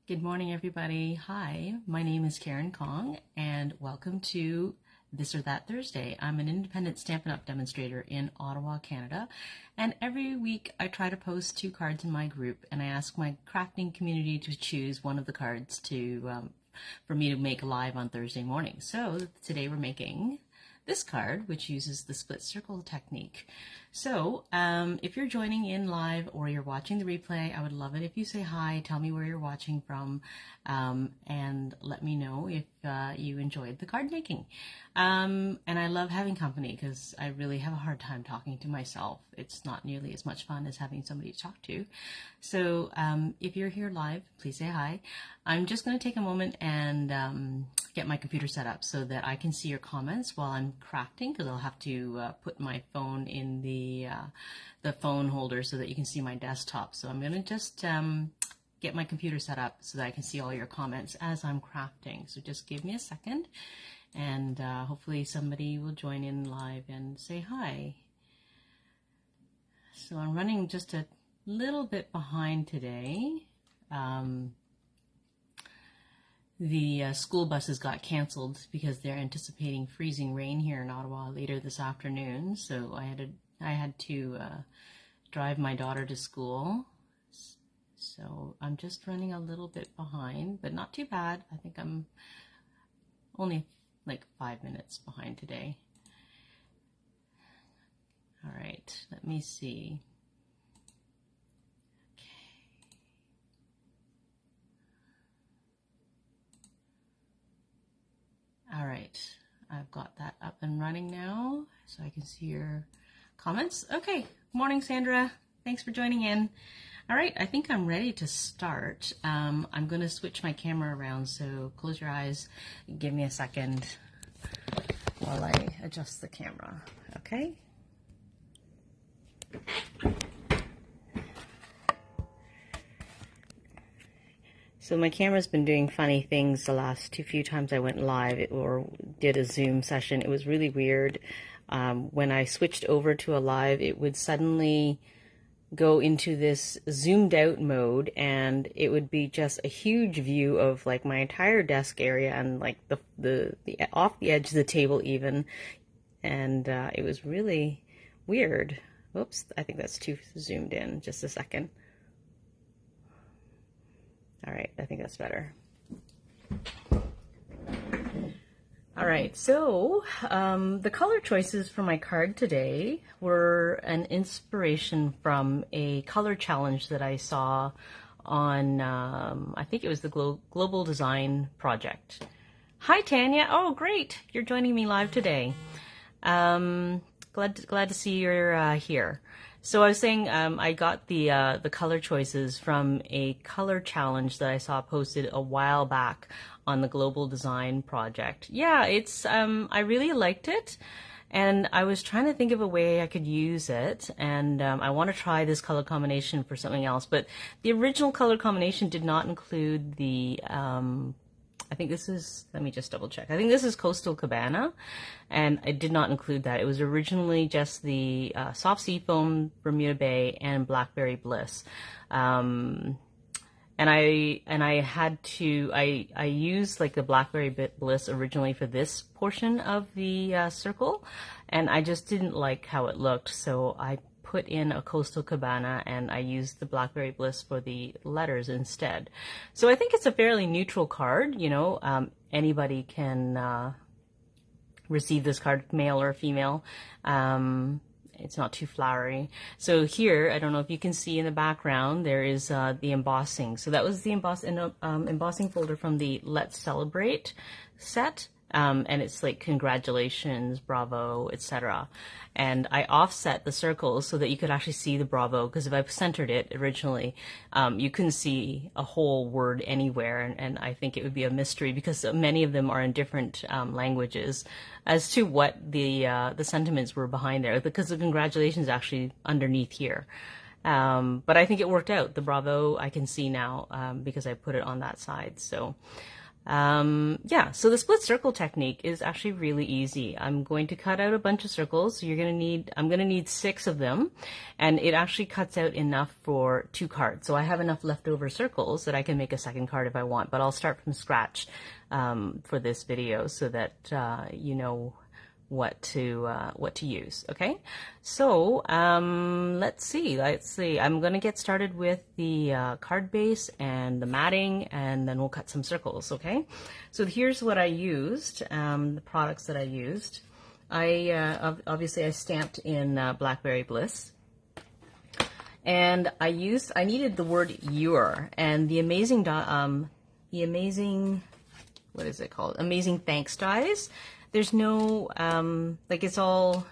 Good morning, everybody. Hi, my name is Karen Kong, and welcome to This or That Thursday. I'm an independent Stampin' Up! Demonstrator in Ottawa, Canada, and every week I try to post 2 cards in my group, and I ask my crafting community to choose one of the cards for me to make live on Thursday morning. So today we're making this card, which uses the split circle technique. So if you're joining in live or you're watching the replay, I would love it if you say hi, tell me where you're watching from, and let me know if you enjoyed the card making. And I love having company because I really have a hard time talking to myself. It's not nearly as much fun as having somebody to talk to. So if you're here live, please say hi. I'm just going to take a moment and get my computer set up so that I can see your comments while I'm crafting, because I'll have to put my phone in the phone holder so that you can see my desktop. So I'm going to just get my computer set up so that I can see all your comments as I'm crafting. So just give me a second, and hopefully somebody will join in live and say hi. So I'm running just a little bit behind today. The school buses got canceled because they're anticipating freezing rain here in Ottawa later this afternoon. So I had to drive my daughter to school. So I'm just running a little bit behind, but not too bad. I think I'm only like 5 minutes behind today. All right, let me see. All right, I've got that up and running now, so I can see your comments. Okay, morning, Sandra. Thanks for joining in. All right, I think I'm ready to start. I'm going to switch my camera around, so close your eyes. Give me a second while I adjust the camera, okay? So my camera's been doing funny things the last few times I went live or did a Zoom session. It was really weird. When I switched over to a live, it would suddenly go into this zoomed out mode, and it would be just a huge view of like my entire desk area and like the off the edge of the table even, and it was really weird. Oops, I think that's too zoomed in. Just a second. All right, I think that's better. All right, so the color choices for my card today were an inspiration from a color challenge that I saw on, I think it was the Global Design Project. Hi, Tanya. Oh, great. You're joining me live today. Glad to see you're here. So I was saying I got the color choices from a color challenge that I saw posted a while back on the Global Design Project. Yeah, it's I really liked it, and I was trying to think of a way I could use it, and I want to try this color combination for something else. But the original color combination did not include the I think this is, let me just double check. I think this is Coastal Cabana, and I did not include that. It was originally just the Soft Seafoam, Bermuda Bay, and Blackberry Bliss. And I had to, I used like the Blackberry Bliss originally for this portion of the circle, and I just didn't like how it looked, so I put in a Coastal Cabana and I used the Blackberry Bliss for the letters instead. So I think it's a fairly neutral card, you know, anybody can receive this card, male or female. It's not too flowery. So here, I don't know if you can see in the background, there is the embossing. So that was the embossing folder from the Let's Celebrate set. And it's like congratulations, bravo, etc. And I offset the circles so that you could actually see the bravo, because if I centered it originally, you couldn't see a whole word anywhere, and I think it would be a mystery because many of them are in different languages as to what the sentiments were behind there, because the congratulations actually underneath here. But I think it worked out. The bravo I can see now because I put it on that side. So Yeah, so the split circle technique is actually really easy. I'm going to cut out a bunch of circles. So I'm going to need 6 of them, and it actually cuts out enough for 2 cards. So I have enough leftover circles that I can make a second card if I want, but I'll start from scratch for this video so that you know what to use. Okay, so let's see. I'm gonna get started with the card base and the matting, and then we'll cut some circles. Okay, so here's what I used, the products that I used. Obviously I stamped in Blackberry Bliss, and I needed the word "your" and the amazing what is it called, amazing thanks dies. There's no, like, it's all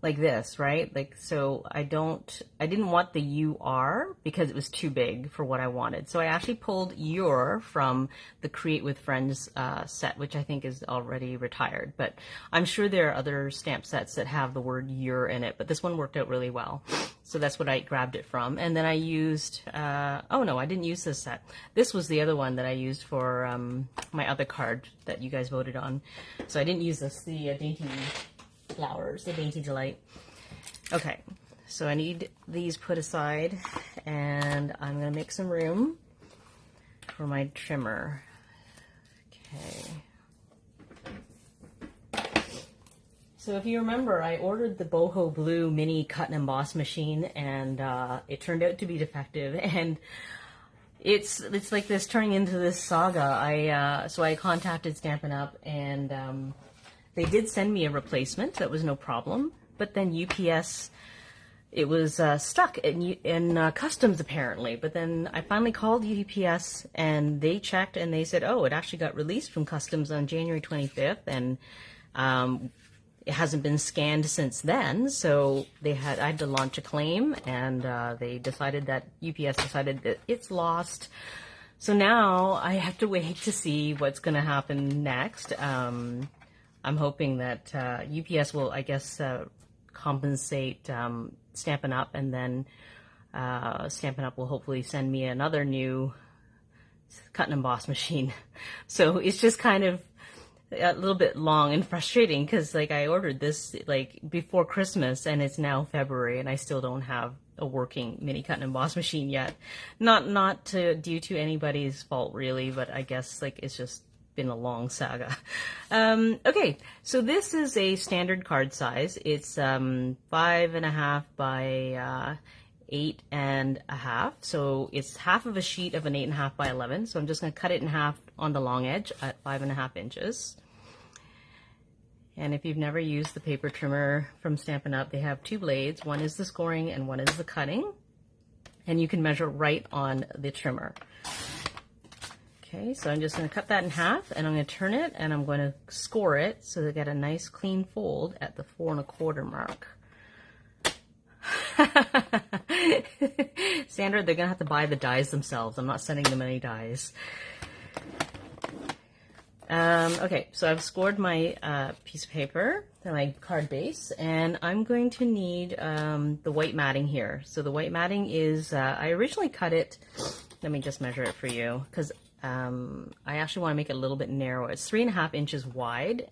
like this, right? Like, so I didn't want the UR because it was too big for what I wanted. So I actually pulled your from the Create with Friends set, which I think is already retired. But I'm sure there are other stamp sets that have the word your in it, but this one worked out really well. So that's what I grabbed it from. And then I used, oh no, I didn't use this set. This was the other one that I used for my other card that you guys voted on. So I didn't use this, the Dainty Flowers, the Dainty Delight. Okay, so I need these put aside, and I'm going to make some room for my trimmer. Okay. So if you remember, I ordered the Boho Blue mini cut and emboss machine, and it turned out to be defective, and it's like this turning into this saga. So I contacted Stampin' Up, and they did send me a replacement. That was no problem. But then UPS, it was stuck in customs apparently. But then I finally called UPS, and they checked, and they said, oh, it actually got released from customs on January 25th, and it hasn't been scanned since then. So I had to launch a claim, and they decided that UPS decided that it's lost. So now I have to wait to see what's going to happen next. I'm hoping that UPS will, I guess, compensate Stampin' Up, and then Stampin' Up will hopefully send me another new cut and emboss machine. So it's just kind of a little bit long and frustrating because, like, I ordered this like before Christmas, and it's now February, and I still don't have a working mini cut and emboss machine yet. Not due to anybody's fault really, but I guess like it's just been a long saga. Okay, so this is a standard card size. It's 5.5 by 8.5. So it's half of a sheet of an 8.5 by 11. So I'm just going to cut it in half on the long edge at 5.5 inches. And if you've never used the paper trimmer from Stampin' Up, they have 2 blades. One is the scoring and one is the cutting. And you can measure right on the trimmer. Okay, so I'm just going to cut that in half, and I'm going to turn it, and I'm going to score it so they get a nice clean fold at the 4 1/4 mark. Sandra, they're going to have to buy the dies themselves. I'm not sending them any dies. Okay, so I've scored my piece of paper, my card base, and I'm going to need the white matting here. So the white matting is, I originally cut it, let me just measure it for you, because I actually want to make it a little bit narrow. It's 3.5 inches wide,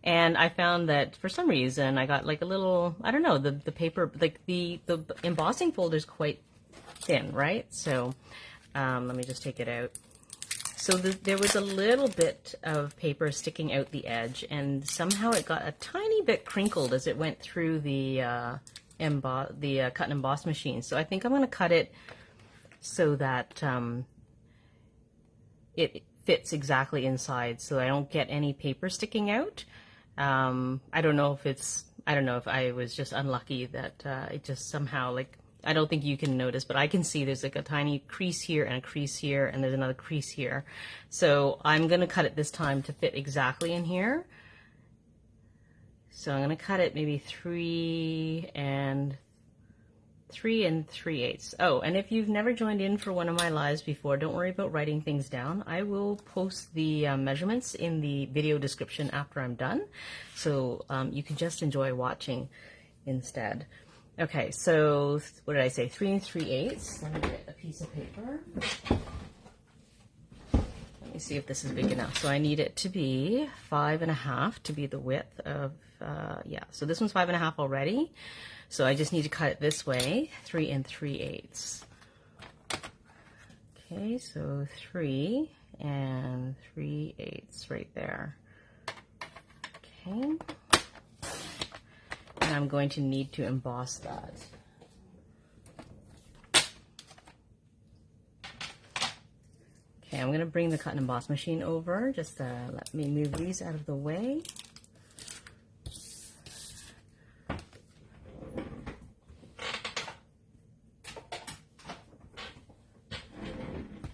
and I found that for some reason I got like a little, I don't know, the paper, like the embossing folder is quite thin, right? So let me just take it out. So there was a little bit of paper sticking out the edge, and somehow it got a tiny bit crinkled as it went through the cut and emboss machine. So I think I'm going to cut it so that it fits exactly inside, so I don't get any paper sticking out. I don't know if I was just unlucky that it just somehow, like, I don't think you can notice, but I can see there's like a tiny crease here and a crease here, and there's another crease here. So I'm going to cut it this time to fit exactly in here. So I'm going to cut it maybe 3 3/8. Oh, and if you've never joined in for one of my lives before, don't worry about writing things down. I will post the measurements in the video description after I'm done, so you can just enjoy watching instead. Okay, so what did I say? 3 3/8. Let me get a piece of paper. Let Let me see if this is big enough. So I need it to be 5.5 to be the width of, yeah, so this one's 5.5 already. So I just need to cut it this way, 3 3/8. Okay, so 3 3/8 right there. Okay. And I'm going to need to emboss that. Okay, I'm going to bring the cut and emboss machine over. Just let me move these out of the way.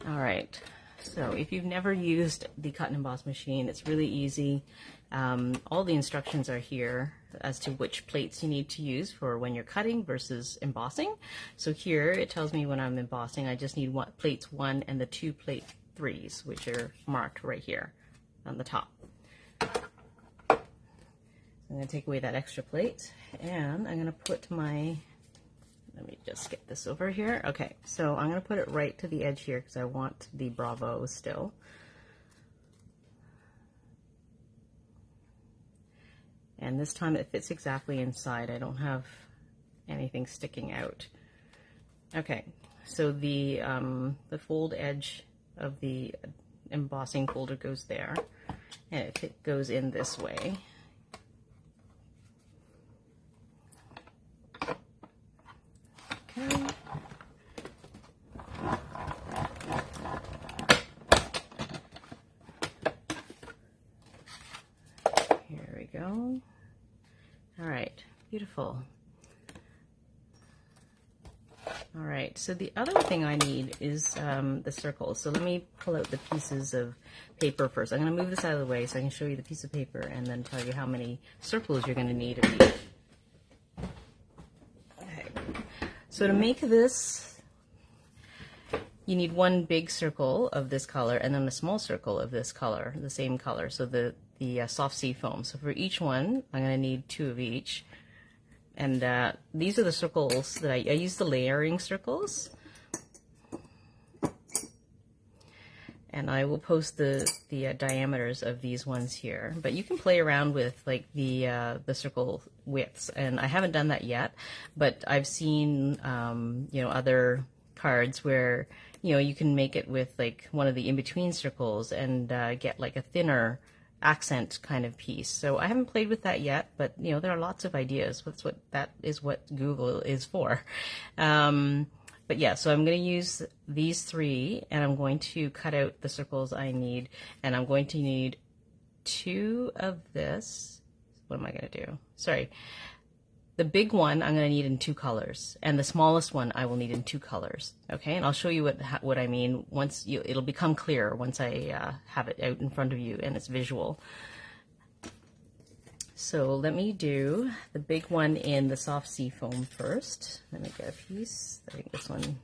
All right, so if you've never used the cut and emboss machine, it's really easy. All the instructions are here as to which plates you need to use for when you're cutting versus embossing. So here it tells me when I'm embossing, I just need plates 1 and the 2 plate 3s, which are marked right here on the top. So I'm going to take away that extra plate, and I'm going to put my, let me just get this over here. Okay, so I'm going to put it right to the edge here because I want the Bravo still. And this time it fits exactly inside. I don't have anything sticking out. Okay, so the fold edge of the embossing folder goes there, and it goes in this way. Okay. Here we go. All right, beautiful. All right, so the other thing I need is the circles. So let me pull out the pieces of paper first. I'm going to move this out of the way so I can show you the piece of paper and then tell you how many circles you're going to need of each. Okay, so to make this, you need one big circle of this color and then a small circle of this color, the same color, so the soft sea foam. So for each one, I'm going to need 2 of each. And these are the circles that I use the layering circles. And I will post the diameters of these ones here. But you can play around with like the circle widths, and I haven't done that yet. But I've seen you know, other cards where, you know, you can make it with like one of the in-between circles and get like a thinner accent kind of piece. So I haven't played with that yet, but you know, there are lots of ideas. That is what Google is for. But yeah, so I'm going to use these 3, and I'm going to cut out the circles I need, and I'm going to need 2 of this. What am I going to do? Sorry. The big one I'm going to need in 2 colors, and the smallest one I will need in 2 colors. Okay, and I'll show you what I mean once it'll become clear once I have it out in front of you and it's visual. So let me do the big one in the soft sea foam first. Let me get a piece. I think this one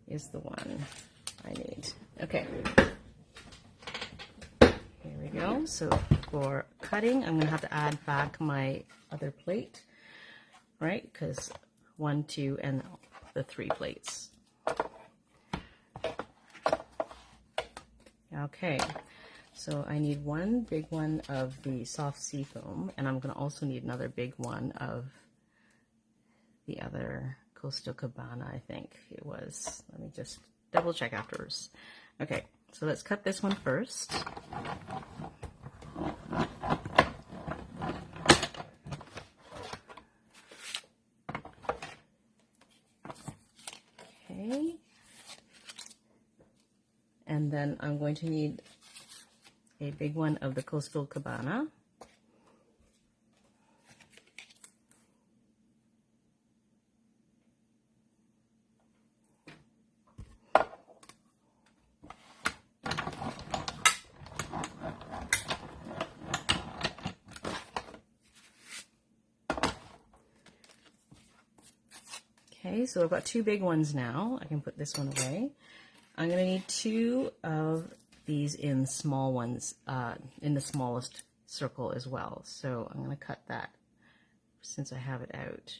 is the one I need. Okay. Here we go. So for cutting, I'm going to have to add back my other plate, right? Because 1, 2, and the 3 plates. Okay, so I need one big one of the soft sea foam, and I'm going to also need another big one of the other Coastal Cabana, I think it was. Let me just double check afterwards. Okay, so let's cut this one first. Okay, and then I'm going to need a big one of the Coastal Cabana. Okay, so I've got 2 big ones now. I can put this one away. I'm going to need 2 of these in small ones, in the smallest circle as well. So I'm going to cut that since I have it out.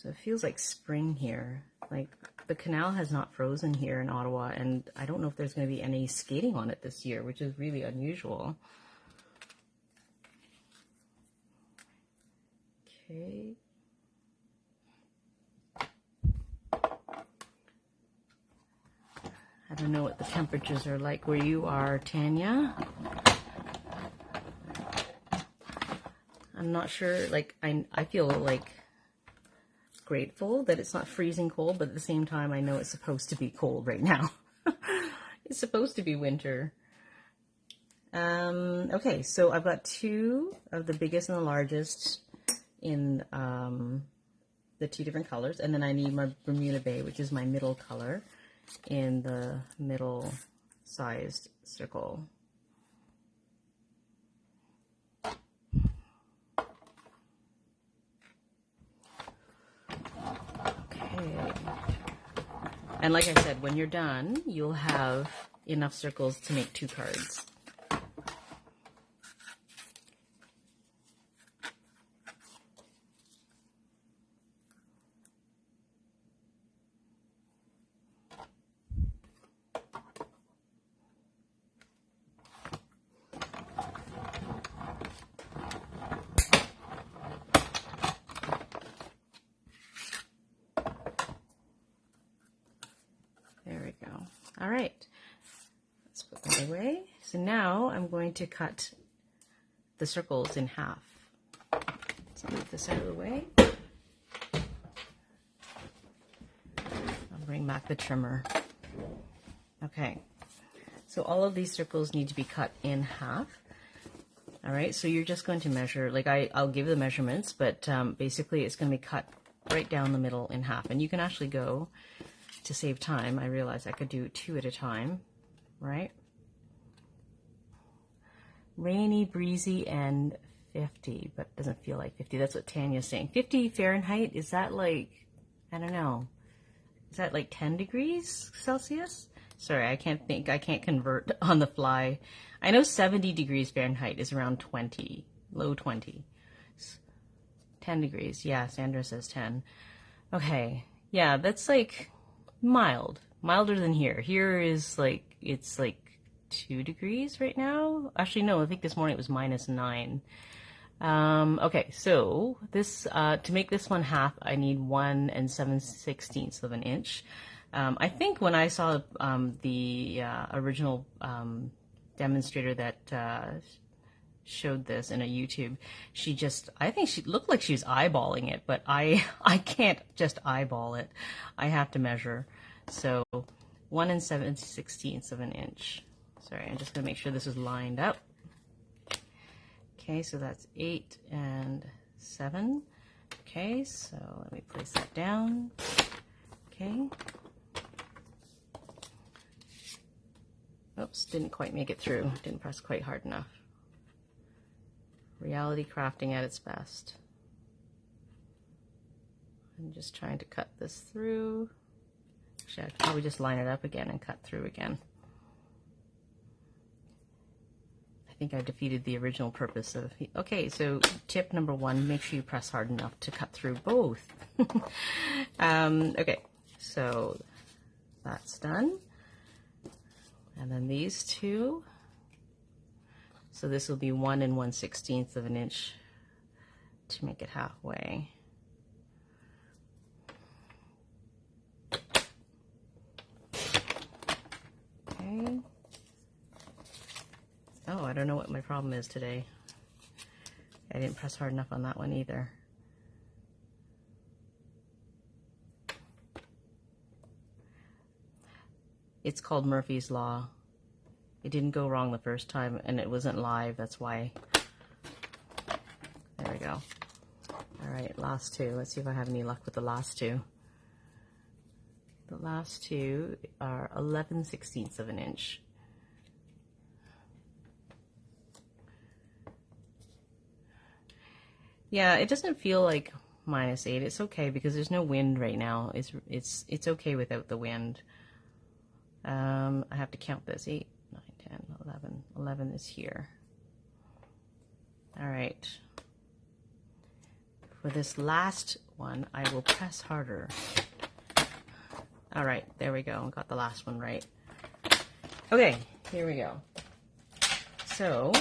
So it feels like spring here. Like the canal has not frozen here in Ottawa, and I don't know if there's going to be any skating on it this year, which is really unusual. Okay. I don't know what the temperatures are like where you are, Tanya. I'm not sure, like, I feel like grateful that it's not freezing cold, but at the same time, I know it's supposed to be cold right now. It's supposed to be winter. Okay, so I've got two of the biggest and the largest in the two different colors, and then I need my Bermuda Bay, which is my middle color, in the middle sized circle. Okay. And like I said, when you're done, you'll have enough circles to make 2 cards. There we go. All right, let's put that away. So now I'm going to cut the circles in half. Let's move this out of the way. I'll bring back the trimmer. Okay, so all of these circles need to be cut in half. All right, so you're just going to measure, like I'll give the measurements, but basically it's going to be cut right down the middle in half. And you can actually go, to save time, I realized I could do 2 at a time, right? Rainy, breezy, and 50, but doesn't feel like 50. That's what Tanya's saying. 50 Fahrenheit, is that like, I don't know, is that like 10 degrees Celsius? Sorry, I can't convert on the fly. I know 70 degrees Fahrenheit is around 20, low 20. 10 degrees, yeah, Sandra says 10. Okay, yeah, that's like milder than here. Here is like, it's like 2 degrees right now. Actually, no, I think this morning it was -9. Okay, so this, to make this one half, I need 1 7/16 of an inch. I think when I saw the original demonstrator that showed this in a YouTube, I think she looked like she was eyeballing it, but I can't just eyeball it. I have to measure. So 1 7/16 of an inch. Sorry, I'm just gonna make sure this is lined up. Okay, so that's 8 and 7. Okay, so let me place that down. Okay. Oops, didn't quite make it through. Didn't press quite hard enough. Reality crafting at its best. I'm just trying to cut this through. Actually, I'd probably just line it up again and cut through again. I think I defeated the original purpose of... Okay, so tip number 1, make sure you press hard enough to cut through both. Okay, so that's done. And then these two. So this will be 1 1/16 of an inch to make it halfway. Okay. Oh, I don't know what my problem is today. I didn't press hard enough on that one either. It's called Murphy's Law. It didn't go wrong the first time, and it wasn't live, that's why. There we go. All right, last 2. Let's see if I have any luck with the last 2. The last 2 are 11/16 of an inch. Yeah, it doesn't feel like -8. It's okay because there's no wind right now. It's okay without the wind. I have to count this. 8, 9, 10, 11. 11 is here. All right. for this last one, I will press harder. All right, there we go. Got the last one right. Okay, here we go. So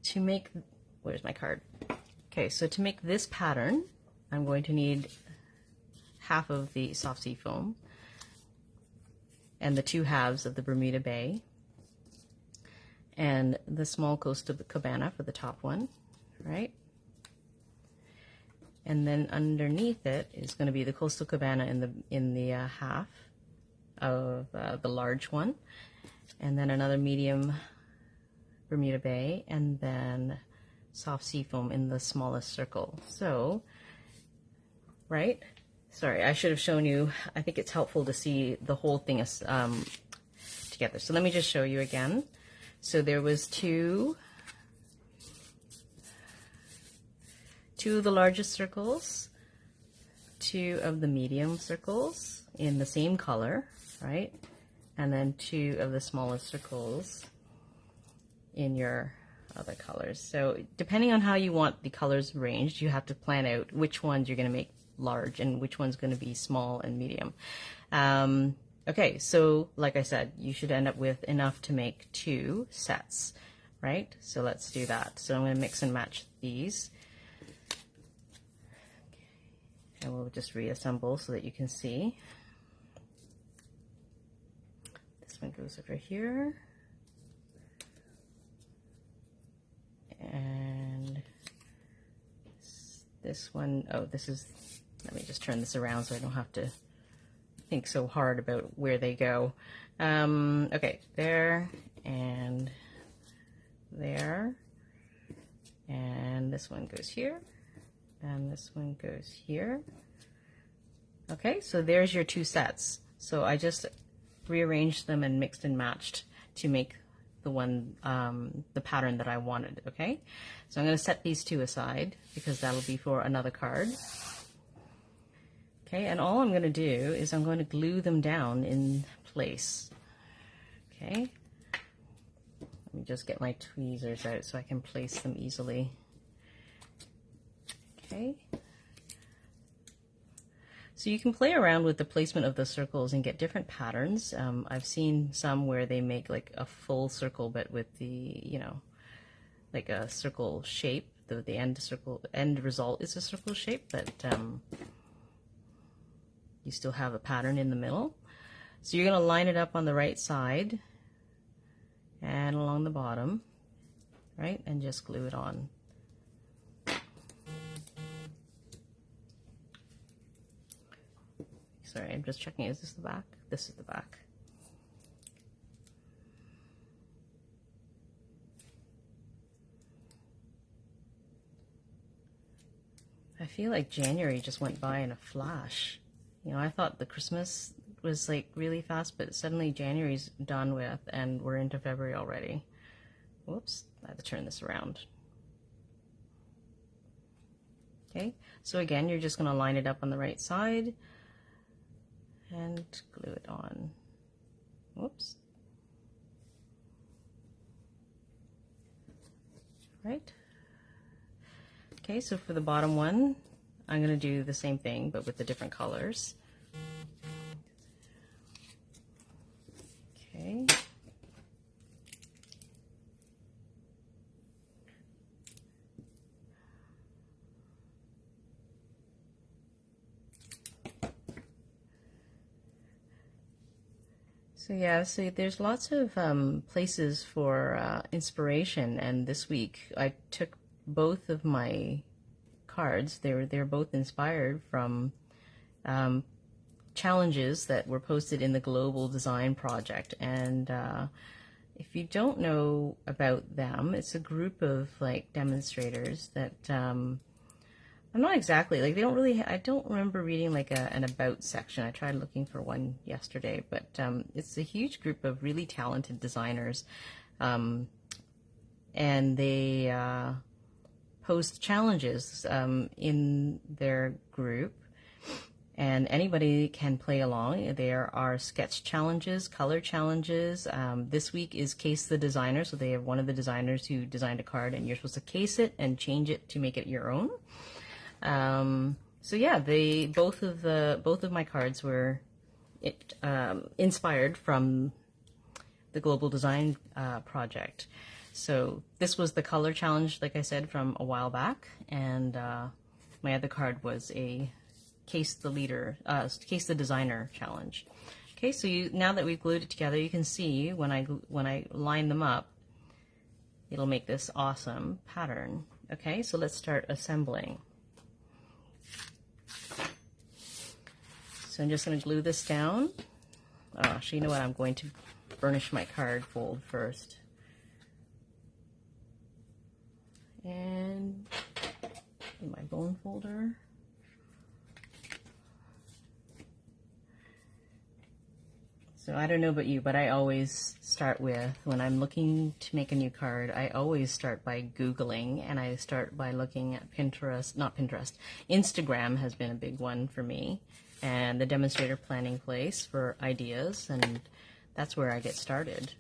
to make, where's my card? Okay, so to make this pattern, I'm going to need half of the soft sea foam and the 2 halves of the Bermuda Bay and the small coastal Cabana for the top one, right? And then underneath it is going to be the coastal Cabana in the half of the large one, and then another medium Bermuda Bay, and then soft sea foam in the smallest circle. So, right? Sorry, I should have shown you. I think it's helpful to see the whole thing together. So let me just show you again. So there was two of the largest circles, 2 of the medium circles in the same color, right? And then 2 of the smallest circles in your other colors. So depending on how you want the colors arranged, you have to plan out which ones you're going to make large and which one's going to be small and medium. Okay, so like I said, you should end up with enough to make 2 sets, right? So let's do that. So I'm going to mix and match these. And we'll just reassemble so that you can see. This one goes over here. And this one, oh, this is, let me just turn this around so I don't have to think so hard about where they go. Okay, there and there. And this one goes here. And this one goes here. Okay, so there's your 2 sets. So I just rearranged them and mixed and matched to make the one, the pattern that I wanted, okay? So I'm gonna set these 2 aside because that'll be for another card. Okay, and all I'm gonna do is I'm going to glue them down in place, okay? Let me just get my tweezers out so I can place them easily. Okay. So you can play around with the placement of the circles and get different patterns. I've seen some where they make like a full circle, but with the, you know, like a circle shape. The end result is a circle shape, but you still have a pattern in the middle. So you're going to line it up on the right side and along the bottom, right? And just glue it on. Sorry, I'm just checking, is this the back? This is the back. I feel like January just went by in a flash. You know, I thought the Christmas was like really fast, but suddenly January's done with and we're into February already. Whoops, I have to turn this around. Okay, so again, you're just gonna line it up on the right side and glue it on. Whoops. Right. Okay, so for the bottom one, I'm going to do the same thing, but with the different colors. Okay. So yeah, so there's lots of places for inspiration, and this week I took both of my cards. They're both inspired from challenges that were posted in the Global Design Project, and if you don't know about them, it's a group of like demonstrators that I'm not exactly, like, they don't really, I don't remember reading like an about section. I tried looking for one yesterday, but it's a huge group of really talented designers, and they post challenges in their group, and anybody can play along. There are sketch challenges, color challenges. This week is Case the Designer, so they have one of the designers who designed a card, and you're supposed to case it and change it to make it your own. So yeah, both of my cards were inspired from the Global Design project. So this was the color challenge, like I said, from a while back, and my other card was a Case the Designer challenge. Okay, so now that we've glued it together, you can see when I line them up, it'll make this awesome pattern. Okay, so let's start assembling. So I'm just going to glue this down. Oh, actually, you know what? I'm going to burnish my card fold first. And in my bone folder. So I don't know about you, but I always start with, when I'm looking to make a new card, I always start by Googling, and I start by looking at Pinterest, not Pinterest, Instagram has been a big one for me, and the demonstrator planning place for ideas, and that's where I get started.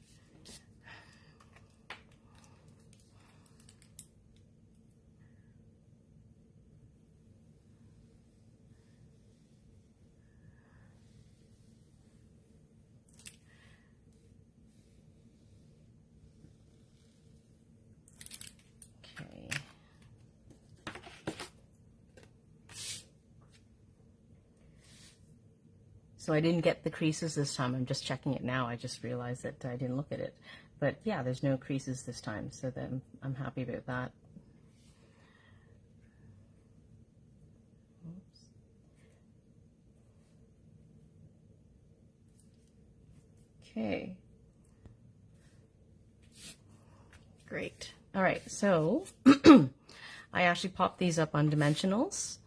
So I didn't get the creases this time. I'm just checking it now. I just realized that I didn't look at it. But yeah, there's no creases this time, so then I'm happy about that. Oops. Okay. Great. All right, so I actually popped these up on dimensionals.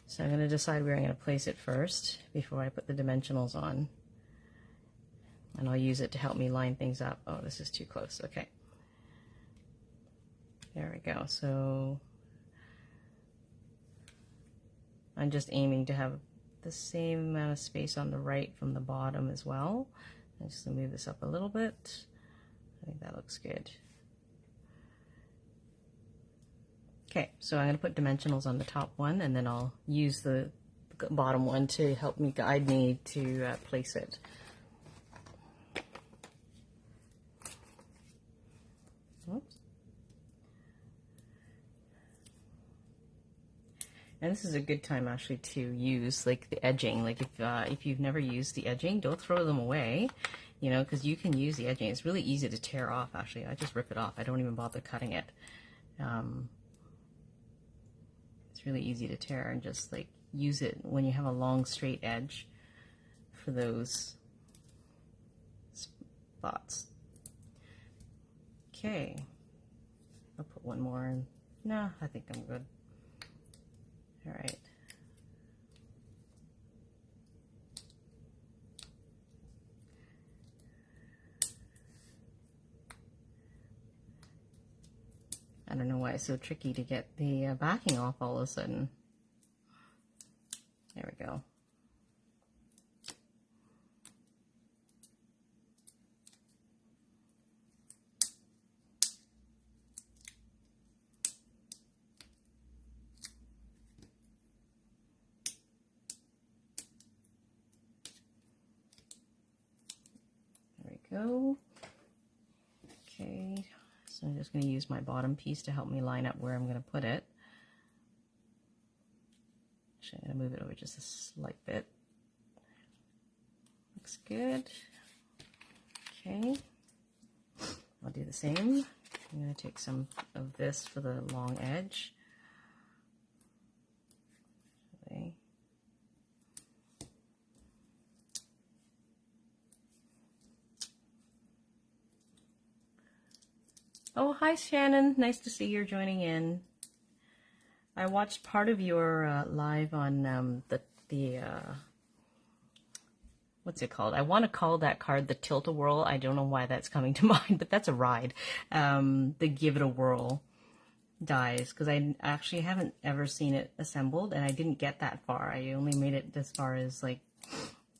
So I'm going to decide where I'm going to place it first before I put the dimensionals on. And I'll use it to help me line things up. Oh, this is too close. Okay. There we go. So I'm just aiming to have the same amount of space on the right from the bottom as well. I'm just going to move this up a little bit. I think that looks good. Okay, so I'm going to put dimensionals on the top one, and then I'll use the bottom one to help me guide me to place it. Oops. And this is a good time actually to use like the edging. Like if you've never used the edging, don't throw them away, you know, because you can use the edging. It's really easy to tear off. Actually, I just rip it off. I don't even bother cutting it. It's really easy to tear, and just like use it when you have a long straight edge for those spots. Okay, I'll put one more in. No, I think I'm good. All right. I don't know why it's so tricky to get the backing off all of a sudden. There we go. There we go. Okay. So I'm just going to use my bottom piece to help me line up where I'm going to put it. Actually, I'm going to move it over just a slight bit. Looks good. Okay. I'll do the same. I'm going to take some of this for the long edge. Okay. Oh, hi Shannon. Nice to see you're joining in. I watched part of your live on what's it called? I want to call that card the Tilt-A-Whirl. I don't know why that's coming to mind, but that's a ride. The Give It a Whirl dies, because I actually haven't ever seen it assembled, and I didn't get that far. I only made it as far as like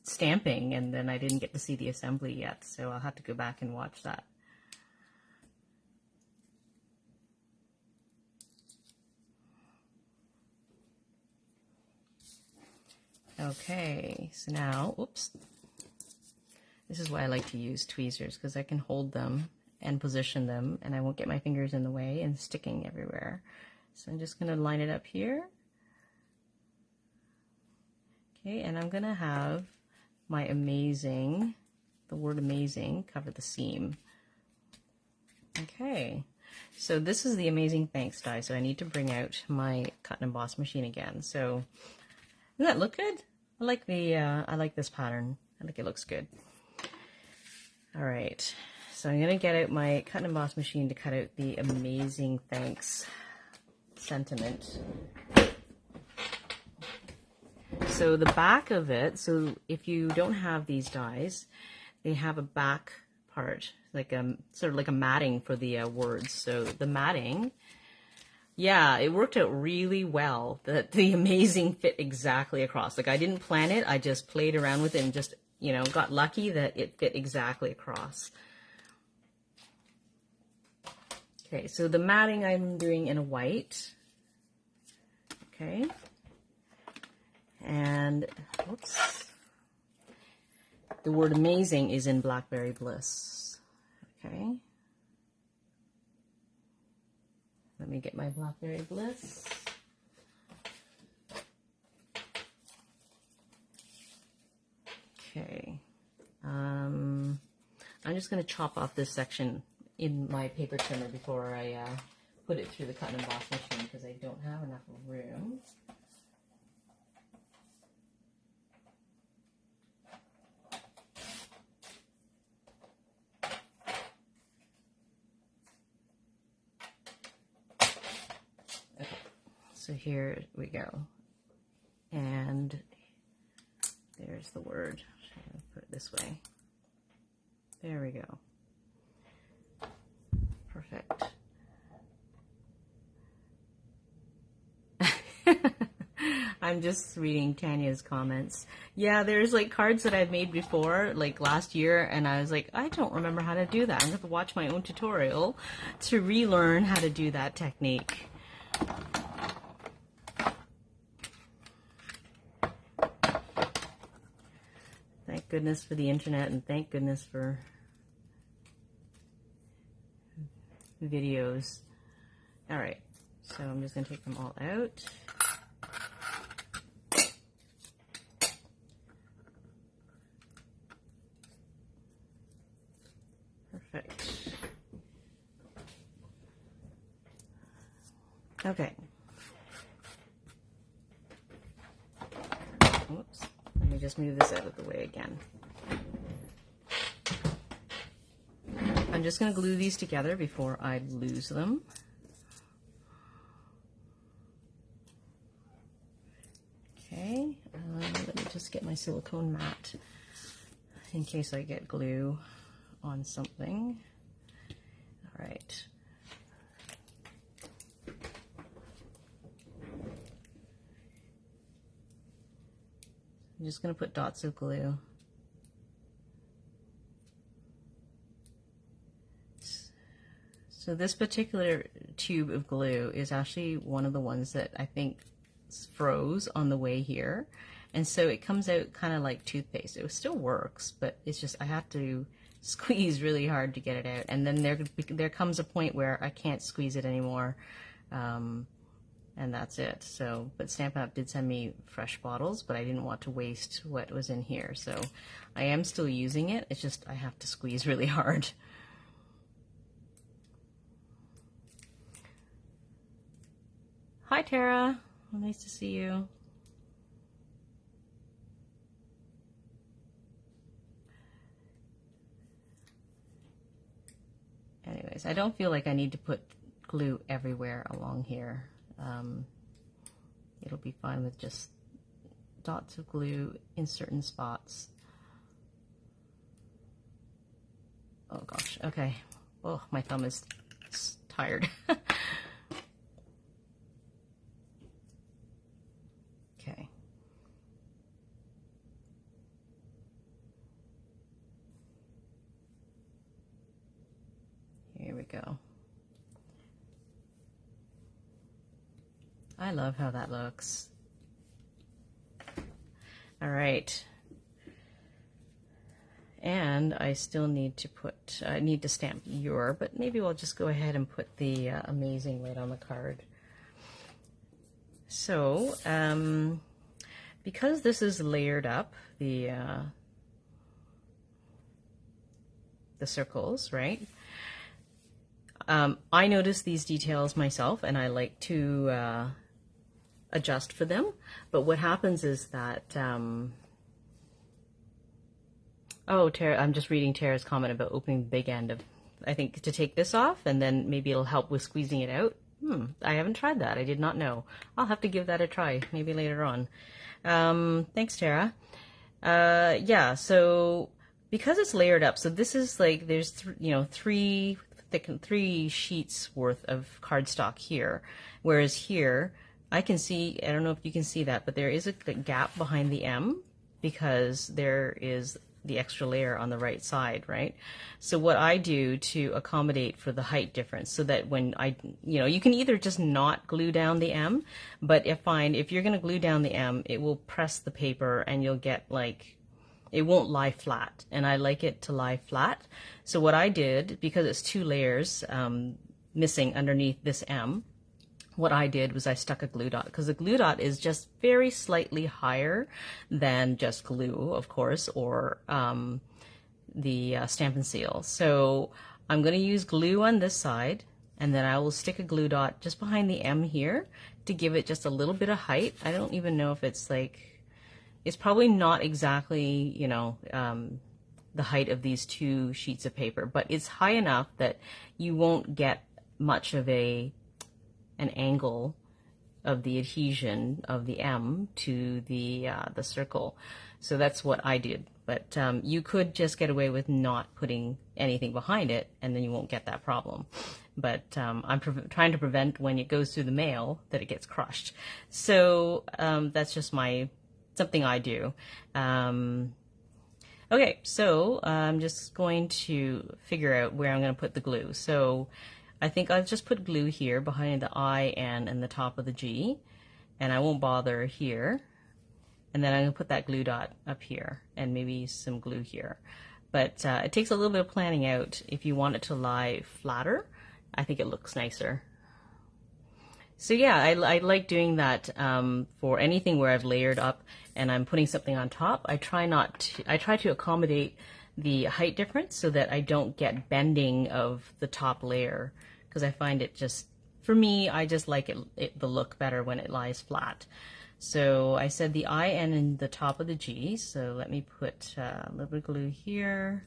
stamping, and then I didn't get to see the assembly yet, so I'll have to go back and watch that. Okay, so now, oops. This is why I like to use tweezers, because I can hold them and position them and I won't get my fingers in the way and sticking everywhere. So I'm just going to line it up here. Okay, and I'm going to have my amazing, the word amazing, cover the seam. Okay, so this is the amazing thanks die, so I need to bring out my cut and emboss machine again. So, doesn't that look good? I like this pattern. I think it looks good. All right, so I'm gonna get out my cut and emboss machine to cut out the amazing thanks sentiment. So the back of it, so if you don't have these dies, they have a back part, like sort of like a matting for the words. So the matting, yeah, it worked out really well. The amazing fit exactly across. Like I didn't plan it, I just played around with it and just, you know, got lucky that it fit exactly across. Okay, so the matting I'm doing in a white. Okay. And, whoops, the word amazing is in Blackberry Bliss. Okay. Let me get my Blackberry Bliss. Okay. I'm just going to chop off this section in my paper trimmer before I put it through the cut and emboss machine because I don't have enough room. So here we go, and there's the word. I'm going to put it this way. There we go. Perfect. I'm just reading Tanya's comments. Yeah, there's like cards that I've made before, like last year, and I was like, I don't remember how to do that. I'm going to have to watch my own tutorial to relearn how to do that technique. Thank goodness for the internet, and thank goodness for videos. All right, so I'm just going to take them all out. Perfect. Okay. Oops. Let me just move this out of the way again. I'm just going to glue these together before I lose them. Okay, let me just get my silicone mat in case I get glue on something. All right. I'm just going to put dots of glue. So this particular tube of glue is actually one of the ones that I think froze on the way here. And so it comes out kind of like toothpaste. It still works, but it's just I have to squeeze really hard to get it out. And then there comes a point where I can't squeeze it anymore. And that's it. So, but Stampin' Up! Did send me fresh bottles, but I didn't want to waste what was in here. So I am still using it. It's just I have to squeeze really hard. Hi, Tara. Well, nice to see you. Anyways, I don't feel like I need to put glue everywhere along here. It'll be fine with just dots of glue in certain spots. Oh gosh, okay. Oh, my thumb is tired. Okay. Here we go. I love how that looks. All right. And I still need to put, I need to stamp your, but maybe we'll just go ahead and put the amazing right on the card. So, because this is layered up, the circles, right? I notice these details myself, and I like to adjust for them. But what happens is that, oh, Tara, I'm just reading Tara's comment about opening the big end of, I think, to take this off, and then maybe it'll help with squeezing it out. I haven't tried that. I did not know. I'll have to give that a try, maybe later on. Thanks, Tara. Yeah, so because it's layered up, so this is like, there's, three sheets worth of cardstock here, whereas here, I can see, I don't know if you can see that, but there is a gap behind the M because there is the extra layer on the right side, right? So what I do to accommodate for the height difference, so that when I, you can either just not glue down the M, but if you're going to glue down the M, it will press the paper and you'll get like, it won't lie flat, and I like it to lie flat. So what I did, because it's two layers missing underneath this M, what I did was I stuck a glue dot, because the glue dot is just very slightly higher than just glue, of course, or the Stampin' Seal. So I'm going to use glue on this side, and then I will stick a glue dot just behind the M here to give it just a little bit of height. I don't even know if it's like, it's probably not exactly, the height of these two sheets of paper, but it's high enough that you won't get much of an angle of the adhesion of the M to the circle. So that's what I did. But you could just get away with not putting anything behind it, and then you won't get that problem. But I'm trying to prevent when it goes through the mail that it gets crushed. So that's just something I do. Okay, so I'm just going to figure out where I'm going to put the glue. So I think I'll just put glue here behind the I, N, and the top of the G, and I won't bother here. And then I'm going to put that glue dot up here, and maybe some glue here. But it takes a little bit of planning out. If you want it to lie flatter, I think it looks nicer. So yeah, I like doing that for anything where I've layered up and I'm putting something on top. I try to accommodate the height difference so that I don't get bending of the top layer, because I find it just, for me, I just like the look better when it lies flat. So I said the I, N in the top of the G, so let me put a little bit of glue here.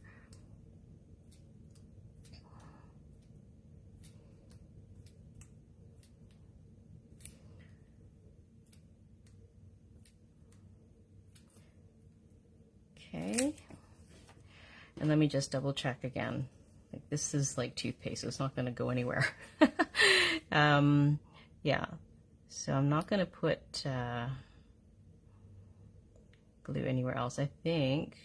Okay, and let me just double check again. Like, this is like toothpaste, so it's not going to go anywhere. Yeah, so I'm not going to put glue anywhere else. I think,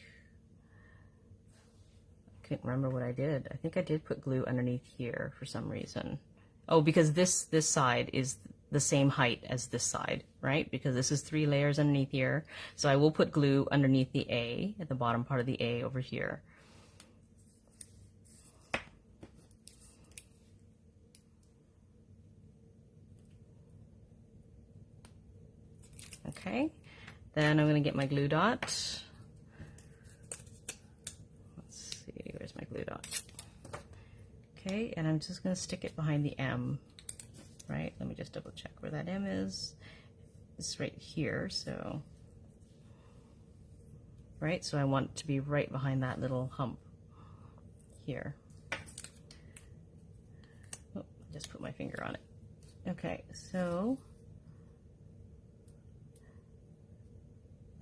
I couldn't remember what I did. I think I did put glue underneath here for some reason. Oh, because this side is the same height as this side, right? Because this is 3 layers underneath here. So I will put glue underneath the A, at the bottom part of the A over here. Okay, then I'm going to get my glue dot. Let's see, where's my glue dot? Okay, and I'm just going to stick it behind the M. Right, let me just double check where that M is. It's right here, so, right, so I want it to be right behind that little hump here. Oh, I just put my finger on it. Okay, so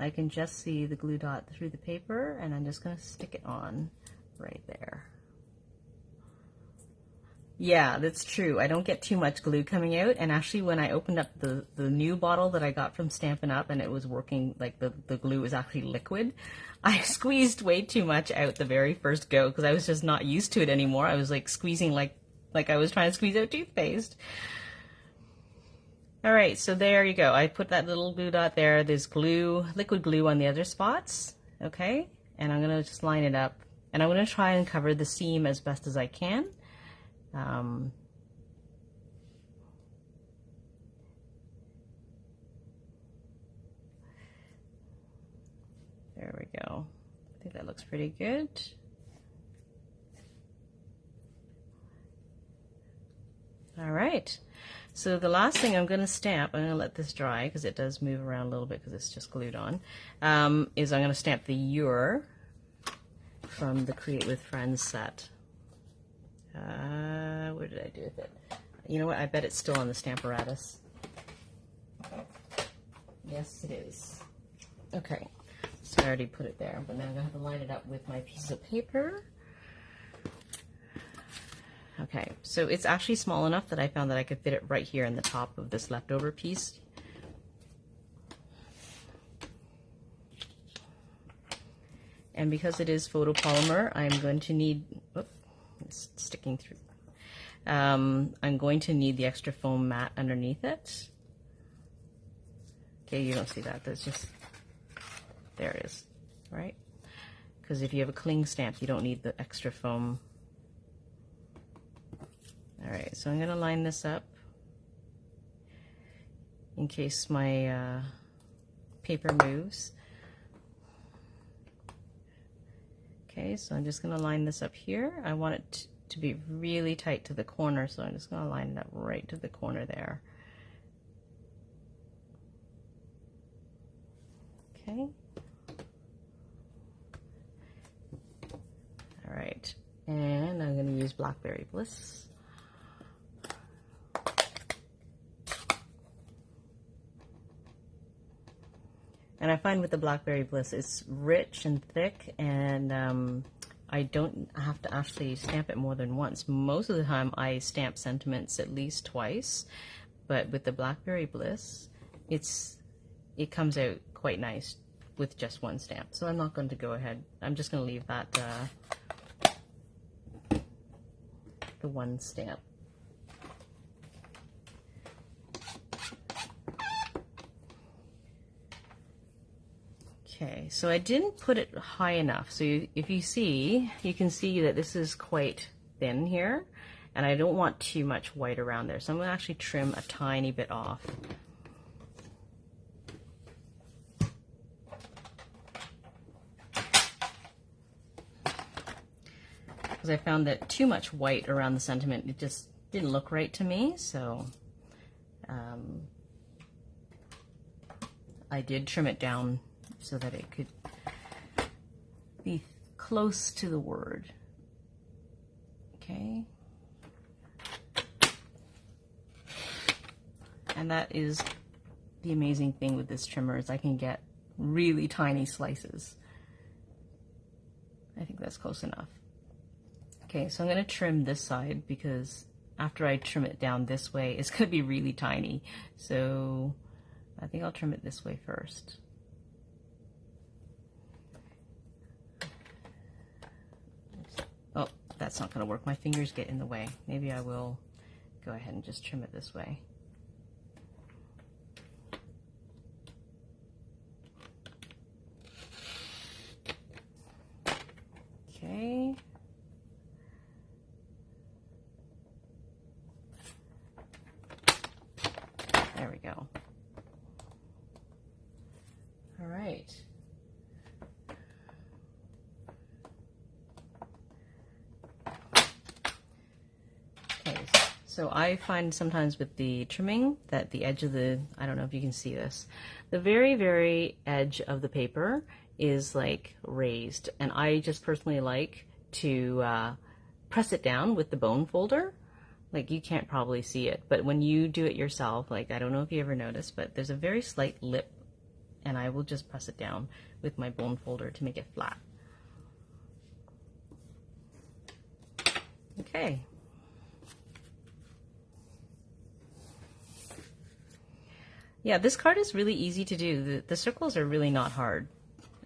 I can just see the glue dot through the paper, and I'm just going to stick it on right there. Yeah, that's true. I don't get too much glue coming out, and actually when I opened up the new bottle that I got from Stampin' Up! And it was working, like the glue was actually liquid, I squeezed way too much out the very first go because I was just not used to it anymore. I was like squeezing like I was trying to squeeze out toothpaste. All right, so there you go. I put that little glue dot there. There's glue, liquid glue on the other spots, okay? And I'm gonna just line it up. And I'm gonna try and cover the seam as best as I can. There we go. I think that looks pretty good. All right. So the last thing I'm going to stamp, I'm going to let this dry because it does move around a little bit because it's just glued on, is I'm going to stamp the Your from the Create with Friends set. Where did I do with it? You know what? I bet it's still on the Stamparatus. Yes, it is. Okay. So I already put it there, but now I'm going to have to line it up with my piece of paper. Okay, so it's actually small enough that I found that I could fit it right here in the top of this leftover piece. And because it is photopolymer, I'm going to need, oops, it's sticking through. I'm going to need the extra foam mat underneath it. Okay, you don't see that, that's just, there it is, right? Because if you have a cling stamp, you don't need the extra foam. All right, so I'm going to line this up in case my paper moves. Okay, so I'm just going to line this up here. I want it to be really tight to the corner, so I'm just going to line it up right to the corner there. Okay. All right, and I'm going to use Blackberry Bliss. And I find with the Blackberry Bliss, it's rich and thick, and I don't have to actually stamp it more than once. Most of the time, I stamp sentiments at least twice, but with the Blackberry Bliss, it comes out quite nice with just one stamp. So I'm not going to go ahead. I'm just going to leave that the one stamp. Okay, so I didn't put it high enough. So if you see, you can see that this is quite thin here, and I don't want too much white around there. So I'm going to actually trim a tiny bit off. Because I found that too much white around the sentiment, it just didn't look right to me, so I did trim it down so that it could be close to the word. Okay. And that is the amazing thing with this trimmer, is I can get really tiny slices. I think that's close enough. Okay, so I'm going to trim this side because after I trim it down this way, it's going to be really tiny. So I think I'll trim it this way first. Oh, that's not going to work. My fingers get in the way. Maybe I will go ahead and just trim it this way. Okay. There we go. All right. Okay, so I find sometimes with the trimming that the edge of the, I don't know if you can see this, the very, very edge of the paper is like raised, and I just personally like to press it down with the bone folder. Like, you can't probably see it, but when you do it yourself, like, I don't know if you ever noticed, but there's a very slight lip, and I will just press it down with my bone folder to make it flat. Okay. Yeah, this card is really easy to do. The circles are really not hard.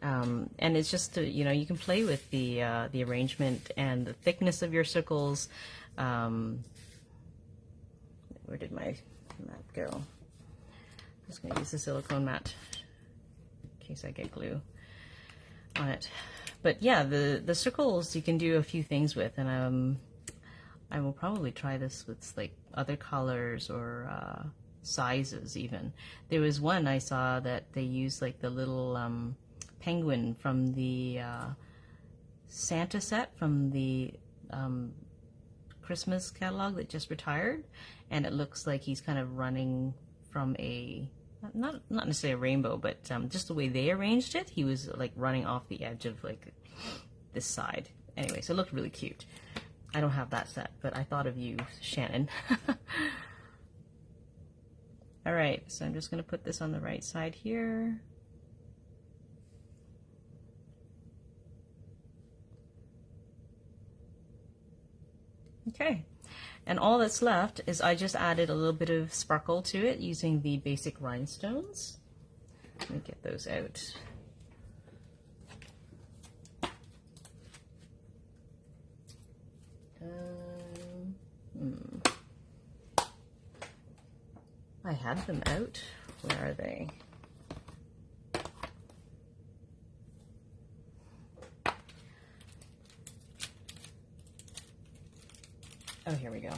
And it's just, you know, you can play with the arrangement and the thickness of your circles. Where did my map go? just going to use the silicone mat in case I get glue on it. But yeah, the circles you can do a few things with, and I will probably try this with like other colors or sizes even. There was one I saw that they used like the little penguin from the Santa set from the Christmas catalog that just retired, and it looks like he's kind of running from a not necessarily a rainbow, but just the way they arranged it, he was like running off the edge of like this side. Anyway, so it looked really cute. I don't have that set, but I thought of you, Shannon. All right, so I'm just going to put this on the right side here. Okay, and all that's left is I just added a little bit of sparkle to it using the basic rhinestones. Let me get those out. I had them out. Where are they? Oh, here we go.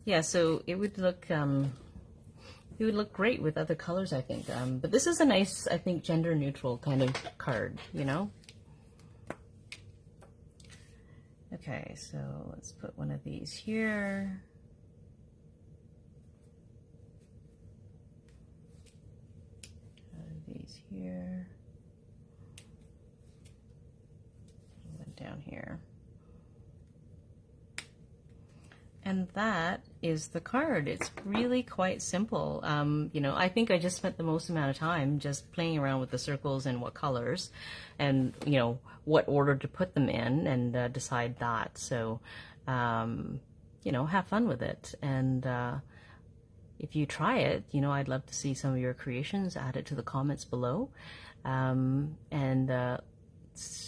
Yeah, so it would look great with other colors, I think. But this is a nice, I think, gender neutral kind of card, you know? Okay, so let's put one of these here. These here. One down here. And that is the card. It's really quite simple. You know, I think I just spent the most amount of time just playing around with the circles and what colors and, you know, what order to put them in and decide that. So, you know, have fun with it. And if you try it, you know, I'd love to see some of your creations. Add it to the comments below and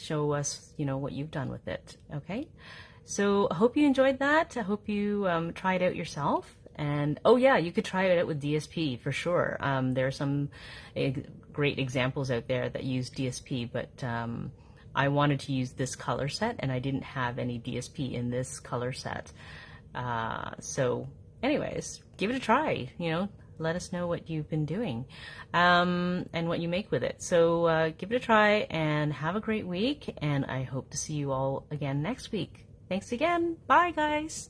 show us, you know, what you've done with it. Okay. So I hope you enjoyed that. I hope you try it out yourself. And oh yeah, you could try it out with DSP for sure. There are some great examples out there that use DSP, but I wanted to use this color set and I didn't have any DSP in this color set. So anyways, give it a try, you know, let us know what you've been doing and what you make with it. So give it a try and have a great week. And I hope to see you all again next week. Thanks again. Bye, guys.